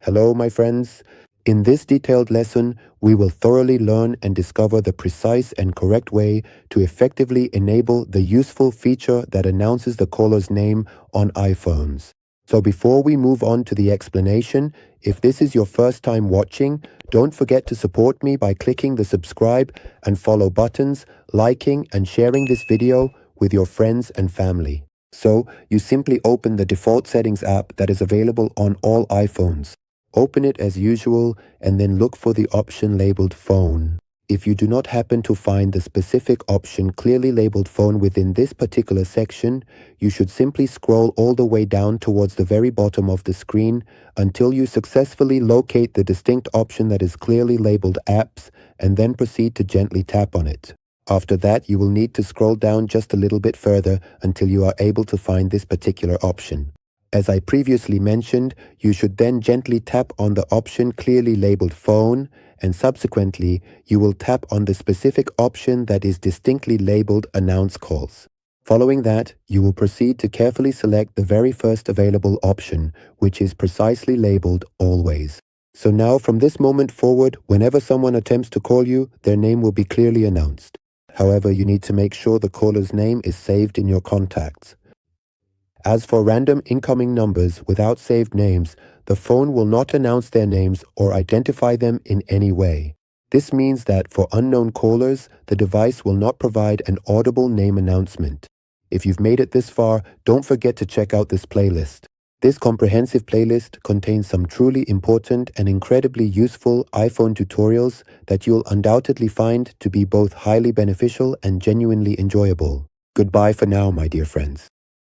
Hello, my friends. In this detailed lesson, we will thoroughly learn and discover the precise and correct way to effectively enable the useful feature that announces the caller's name on iPhones. So before we move on to the explanation, if this is your first time watching, don't forget to support me by clicking the subscribe and follow buttons, liking and sharing this video with your friends and family. So you simply open the default settings app that is available on all iPhones. Open it as usual and then look for the option labeled phone. If you do not happen to find the specific option clearly labeled phone within this particular section, you should simply scroll all the way down towards the very bottom of the screen until you successfully locate the distinct option that is clearly labeled apps and then proceed to gently tap on it. After that, you will need to scroll down just a little bit further until you are able to find this particular option. As I previously mentioned, you should then gently tap on the option clearly labeled phone, and subsequently, you will tap on the specific option that is distinctly labeled announce calls. Following that, you will proceed to carefully select the very first available option, which is precisely labeled always. So now from this moment forward, whenever someone attempts to call you, their name will be clearly announced. However, you need to make sure the caller's name is saved in your contacts. As for random incoming numbers without saved names, the phone will not announce their names or identify them in any way. This means that for unknown callers, the device will not provide an audible name announcement. If you've made it this far, don't forget to check out this playlist. This comprehensive playlist contains some truly important and incredibly useful iPhone tutorials that you'll undoubtedly find to be both highly beneficial and genuinely enjoyable. Goodbye for now, my dear friends.